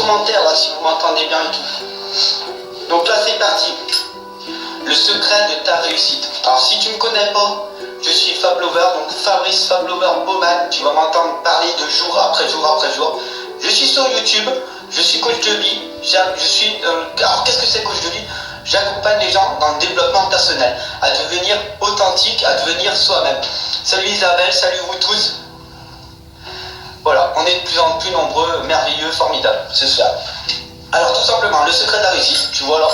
commentaire là, si vous m'entendez bien et tout. Donc là, c'est parti. Le secret de ta réussite. Alors, si tu ne me connais pas, je suis Fab Lover, donc Fabrice Fab Lover Baumann. Tu vas m'entendre parler de jour après jour après jour. Je suis sur YouTube, je suis coach de vie. Alors, qu'est-ce que c'est coach de vie? J'accompagne les gens dans le développement personnel, à devenir authentique, à devenir soi-même. Salut Isabelle, salut vous tous. Voilà, on est de plus en plus nombreux, merveilleux, formidables, c'est ça. Alors tout simplement, le secret de la réussite, tu vois là,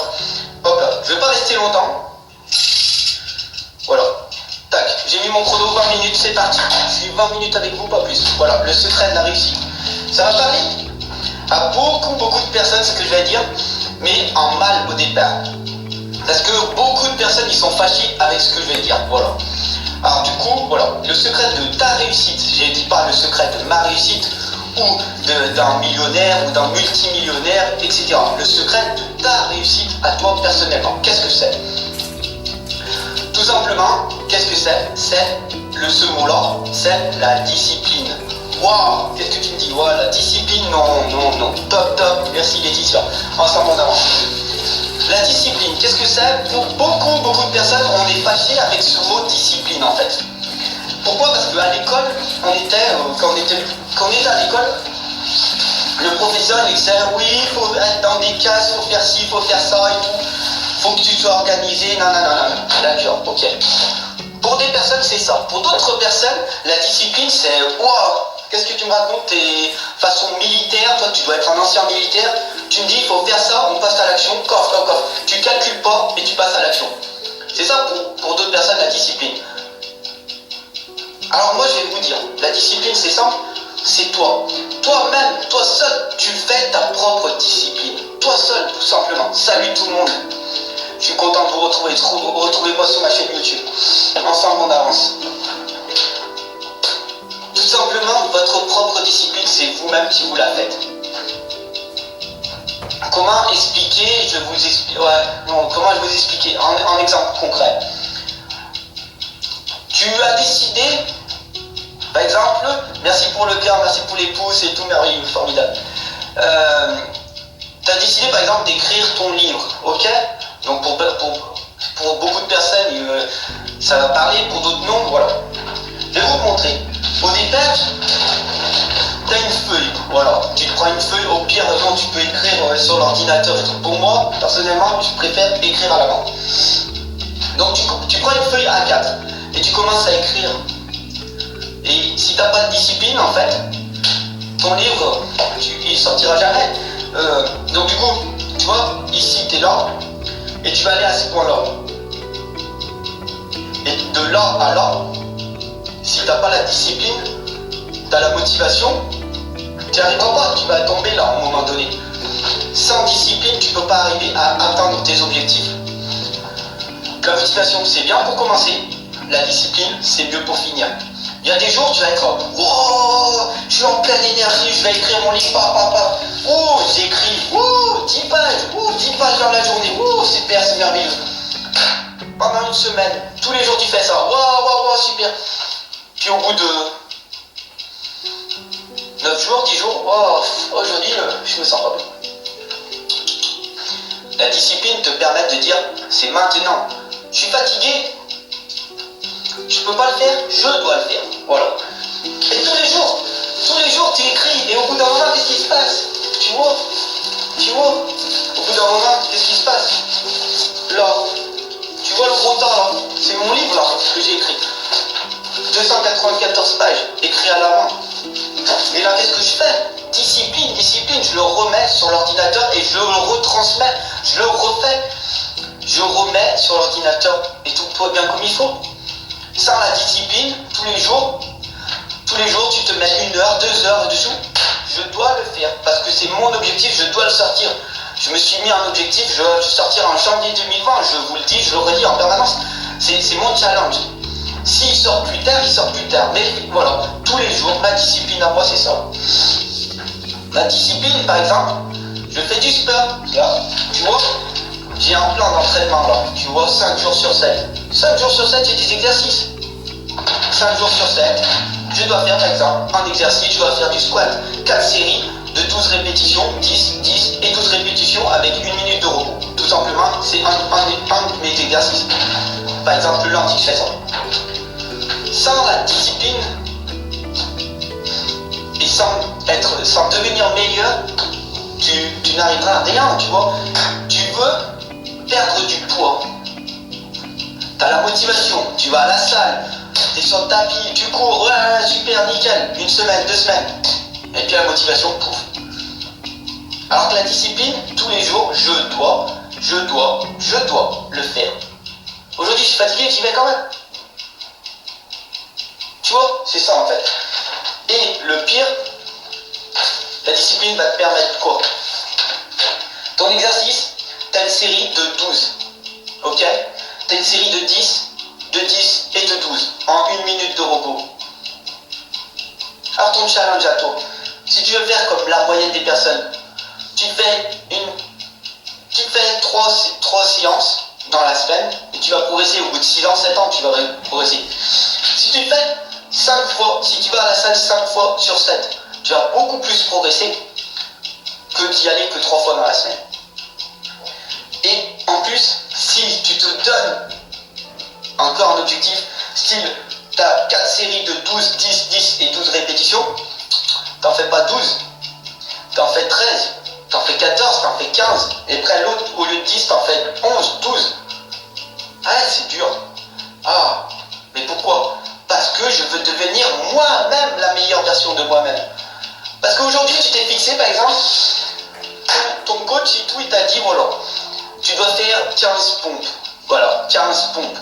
hop là, je vais pas rester longtemps. Voilà, tac, j'ai mis mon chrono 20 minutes, c'est parti. Je suis 20 minutes avec vous, pas plus. Voilà, le secret de la réussite. Ça va parler à beaucoup de personnes, ce que je vais dire, mais en mal au départ. Parce que beaucoup de personnes, ils sont fâchés avec ce que je vais dire, voilà. Alors du coup, voilà, le secret de ta réussite, je ne dis pas le secret de ma réussite, ou d'un millionnaire, ou d'un multimillionnaire, etc. Le secret de ta réussite à toi personnellement, qu'est-ce que c'est? Tout simplement, qu'est-ce que c'est? C'est, ce mot-là, c'est la discipline. Waouh, qu'est-ce que tu me dis? Ouais, la discipline, non, top, merci Laetitia, ensemble on avance. La discipline, qu'est-ce que c'est? Pour beaucoup de personnes, on est fâché avec ce mot discipline en fait. Pourquoi? Parce qu'à l'école, quand on était à l'école, le professeur il disait oui, il faut être dans des cases, il faut faire ci, il faut faire ça et tout. Faut que tu sois organisé, non. D'accord, ok. Pour des personnes, c'est ça. Pour d'autres personnes, la discipline, c'est waouh, qu'est-ce que tu me racontes? T'es façon militaire, toi tu dois être un ancien militaire. Tu me dis il faut faire ça, on passe à l'action, coffre. Tu calcules pas et tu passes à l'action. C'est ça pour d'autres personnes la discipline. Alors moi je vais vous dire, la discipline c'est simple, c'est toi. Toi-même, toi seul, tu fais ta propre discipline. Toi seul, tout simplement. Salut tout le monde. Je suis content de vous retrouver. Retrouvez-moi sur ma chaîne YouTube. Ensemble on avance. Tout simplement, votre propre discipline, c'est vous-même qui vous la faites. Comment expliquer? Comment je vous expliquer en exemple concret. Tu as décidé, par exemple, merci pour le cœur, merci pour les pouces et tout, merveilleux, formidable. Tu as décidé par exemple d'écrire ton livre, ok? Donc pour beaucoup de personnes, ça va parler, pour d'autres non, voilà. Je vais vous montrer. Au départ, tu as une feuille, voilà. Tu te prends une feuille, au pire, non, tu peux écrire sur l'ordinateur et tout. Pour moi, personnellement, je préfère écrire à la main. Donc tu prends une feuille A4 et tu commences à écrire. Et si tu n'as pas de discipline, en fait, ton livre, il sortira jamais. Donc du coup, tu vois, ici, tu es là, et tu vas aller à ce point-là. Et de là à là, si tu n'as pas la discipline, tu as la motivation, tu n'y arriveras pas, tu vas tomber là, à un moment donné. Sans discipline, tu ne peux pas arriver à atteindre tes objectifs. La motivation, c'est bien pour commencer. La discipline, c'est mieux pour finir. Il y a des jours, tu vas être oh, je suis en pleine énergie, je vais écrire mon livre, oh, j'écris, 10 pages dans la journée, super, c'est merveilleux. Pendant une semaine, tous les jours tu fais ça, super. Puis au bout de 9 jours, 10 jours, aujourd'hui, je me sens pas bien. La discipline te permet de dire, c'est maintenant. Je suis fatigué, je peux pas le faire, je dois le faire. Voilà. Et tous les jours tu écris, et au bout d'un moment, qu'est-ce qui se passe? Tu vois, au bout d'un moment, qu'est-ce qui se passe? Là, tu vois le gros tas là, c'est mon livre là, que j'ai écrit. 294 pages, écrit à la main. Et là, qu'est-ce que je fais? Discipline, je le remets sur l'ordinateur et je le retransmets, je le refais. Je remets sur l'ordinateur et tout va bien comme il faut. Sans la discipline, tous les jours, tu te mets 1 heure, 2 heures dessous. Je dois le faire parce que c'est mon objectif, je dois le sortir. Je me suis mis un objectif, je dois le sortir en janvier 2020, je vous le dis, je le redis en permanence. C'est mon challenge. S'il sort plus tard, il sort plus tard. Mais voilà, tous les jours, ma discipline à moi, c'est ça. Ma discipline, par exemple, je fais du sport. Là, tu vois, j'ai un plan d'entraînement là, tu vois, 5 jours sur 7. 5 jours sur 7, j'ai des exercices. 5 jours sur 7, je dois faire par exemple un exercice, je dois faire du squat, 4 séries, de 12 répétitions, 10, 10 et 12 répétitions avec 1 minute de repos. Tout simplement, c'est un de mes exercices. Par exemple, le lundi, je fais ça. Sans la discipline et sans devenir meilleur, tu n'arriveras à rien, tu vois. Tu veux perdre du poids. Tu as la motivation, tu vas à la salle, tu es sur le tapis, tu cours, ouais, super, nickel, 1 semaine, 2 semaines. Et puis la motivation, pouf. Alors que la discipline, tous les jours, je dois le faire. Aujourd'hui, je suis fatigué, j'y vais quand même. Tu vois, c'est ça en fait. Et le pire, la discipline va te permettre quoi? Ton exercice, tu as une série de 12. Ok? Tu as une série de 10 et de 12 en 1 minute de repos. Alors ton challenge à toi, si tu veux faire comme la moyenne des personnes, tu fais 3 séances dans la semaine et tu vas progresser au bout de 6 ans, 7 ans, tu vas progresser. Si tu fais 5 fois, si tu vas à la salle 5 fois sur 7, tu vas beaucoup plus progresser que d'y aller que 3 fois dans la semaine. Et en plus, si tu te donnes encore un objectif, style, tu as 4 séries de 12, 10, 10 et 12 répétitions, t'en fais pas 12, t'en fais 13, t'en fais 14, t'en fais 15, et après l'autre, au lieu de 10, t'en fais 11, 12. Ah, c'est dur. Ah, mais pourquoi? Parce que je veux devenir moi-même la meilleure version de moi-même. Parce qu'aujourd'hui, tu t'es fixé, par exemple, ton coach et tout, il t'a dit, voilà, tu dois faire 15 pompes. Voilà, 15 pompes.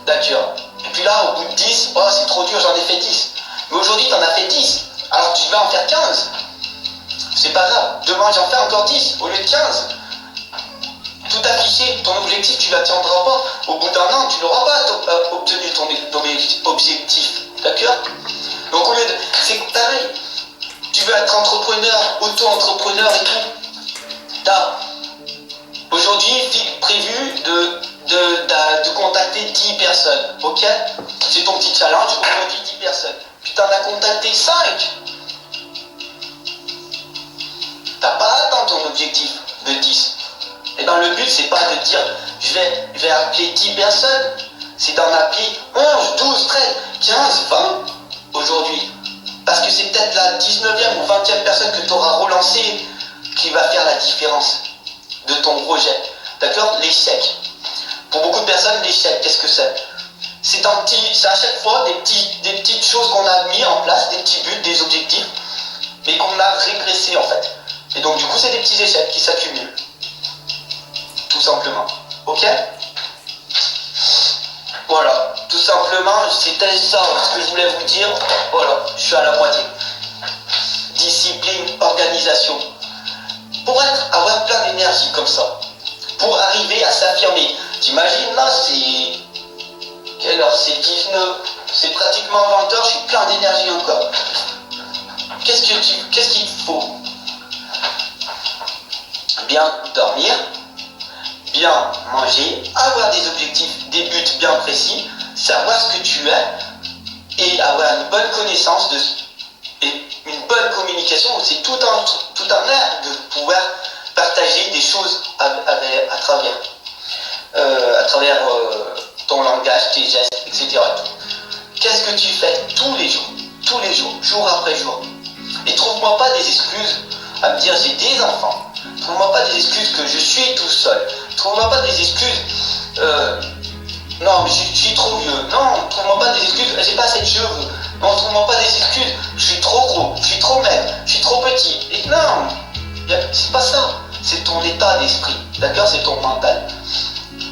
D'accord. Et puis là, au bout de 10, oh, c'est trop dur, j'en ai fait 10. Mais aujourd'hui, tu en as fait 10. Alors tu vas en faire 15. C'est pas grave. Demain, j'en fais encore 10 au lieu de 15. Tout affiché, ton objectif, tu ne l'atteindras pas. Au bout d'un an, tu n'auras pas obtenu ton objectif. D'accord? Donc, au lieu de. C'est pareil. Tu veux être entrepreneur, auto-entrepreneur et tout. Tu as aujourd'hui prévu de contacter 10 personnes. Ok? C'est ton petit challenge. Aujourd'hui, 10 personnes. Puis tu en as contacté 5. Tu n'as pas atteint ton objectif de 10. Et bien le but, c'est pas de dire je vais appeler 10 personnes, c'est d'en appeler 11, 12, 13, 15, 20 aujourd'hui. Parce que c'est peut-être la 19e ou 20e personne que tu auras relancée qui va faire la différence de ton projet. D'accord? L'échec. Pour beaucoup de personnes, l'échec, qu'est-ce que c'est? C'est à chaque fois des petites choses qu'on a mis en place, des petits buts, des objectifs, mais qu'on a régressé en fait. Et donc du coup, c'est des petits échecs qui s'accumulent. Tout simplement. Ok? Voilà. Tout simplement, c'était ça ce que je voulais vous dire. Voilà, je suis à la moitié. Discipline, organisation. Pour avoir plein d'énergie comme ça, pour arriver à s'affirmer. T'imagines là, c'est... Quelle heure? C'est 19. C'est pratiquement 20 heures, je suis plein d'énergie encore. Qu'est-ce qu'il te faut? Bien dormir, bien manger, avoir des objectifs, des buts bien précis, savoir ce que tu es et avoir une bonne connaissance et une bonne communication. C'est tout un art de pouvoir partager des choses à travers ton langage, tes gestes, etc. Qu'est-ce que tu fais tous les jours, jour après jour? Et trouve-moi pas des excuses à me dire j'ai des enfants. Trouve-moi pas des excuses que je suis tout seul. Trouve-moi pas des excuses. Non, je suis trop vieux. Non, trouve-moi pas des excuses. J'ai pas assez de cheveux. Non, trouve-moi pas des excuses. Je suis trop gros. Je suis trop maigre. Je suis trop petit. Et non, c'est pas ça. C'est ton état d'esprit. D'accord? C'est ton mental.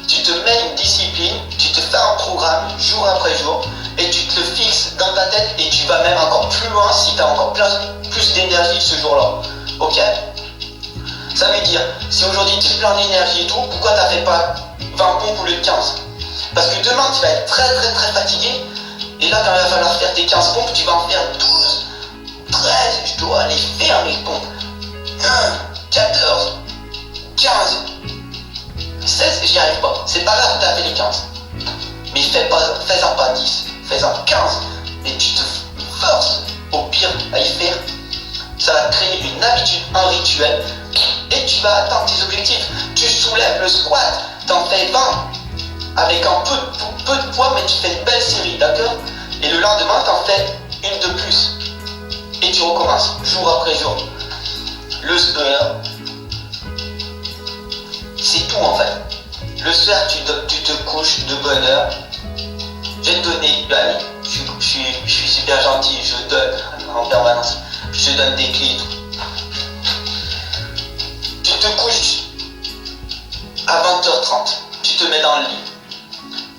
Tu te mets une discipline. Tu te fais un programme jour après jour. Et tu te le fixes dans ta tête. Et tu vas même encore plus loin si tu as encore plus d'énergie ce jour-là. Ok? Ça veut dire, si aujourd'hui tu es plein d'énergie et tout, pourquoi tu n'as fait pas 20 pompes au lieu de 15? Parce que demain tu vas être très très très fatigué, et là quand il va falloir faire tes 15 pompes, tu vas en faire 12, 13, je dois aller faire mes pompes. 1, 14, 15, 16, j'y arrive pas. C'est pas grave que tu as fait les 15. Mais fais-en pas 10, fais-en 15, et tu te forces au pire à y faire Ça va te créer une habitude, un rituel. Et tu vas atteindre tes objectifs. Tu soulèves le squat, t'en fais 20. Avec un peu de poids, mais tu fais une belle série, d'accord? Et le lendemain, t'en fais une de plus. Et tu recommences, jour après jour. Le soir, c'est tout en fait. Le soir, tu te couches de bonne heure. Je vais te donner, allez, je suis super gentil, je donne en permanence. Je te donne des clés et tout. Tu te couches à 20h30. Tu te mets dans le lit.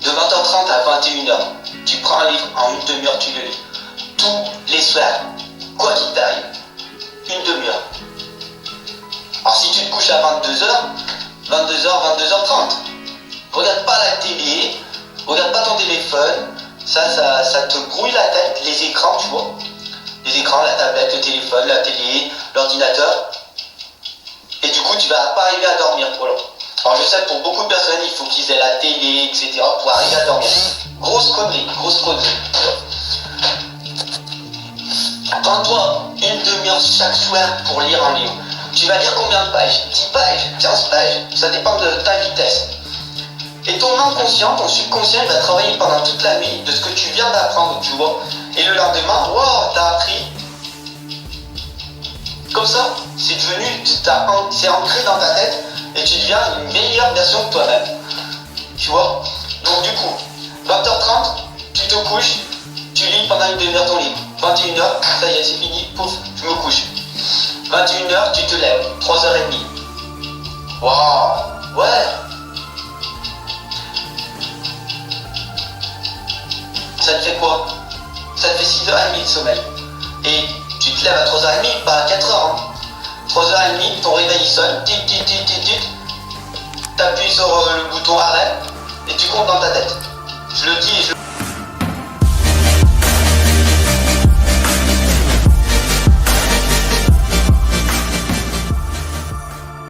De 20h30 à 21h, tu prends un livre, en une demi-heure, tu le lis. Tous les soirs, quoi qu'il t'arrive, une demi-heure. Alors si tu te couches à 22h, 22h30, regarde pas la télé, regarde pas ton téléphone, ça te grouille la tête, les écrans, tu vois. Les écrans, la tablette, le téléphone, la télé, l'ordinateur. Et du coup, tu vas pas arriver à dormir trop long. Alors je sais que pour beaucoup de personnes, il faut qu'ils aient la télé, etc. pour arriver à dormir. Grosse connerie, grosse connerie. Prends-toi une demi-heure chaque soir pour lire un livre. Tu vas lire combien de pages? 10 pages, 15 pages, ça dépend de ta vitesse. Et ton inconscient, ton subconscient, il va travailler pendant toute la nuit de ce que tu viens d'apprendre, tu vois. Et le lendemain, wow, t'as appris. Comme ça, c'est devenu, c'est ancré dans ta tête et tu deviens une meilleure version de toi-même. Tu vois? Donc du coup, 20h30, tu te couches, tu lis pendant une demi-heure ton livre. 21h, ça y est, c'est fini, pouf, je me couche. 21h, tu te lèves, 3h30. Waouh, ouais. Ça te fait quoi? Ça te fait 6h30 de sommeil. Et tu te lèves à 3h30, pas à 4h. Hein. 3h30, ton réveil sonne, tic tic tic tic tic. T'appuies sur le bouton arrêt et tu comptes dans ta tête. Je le dis et je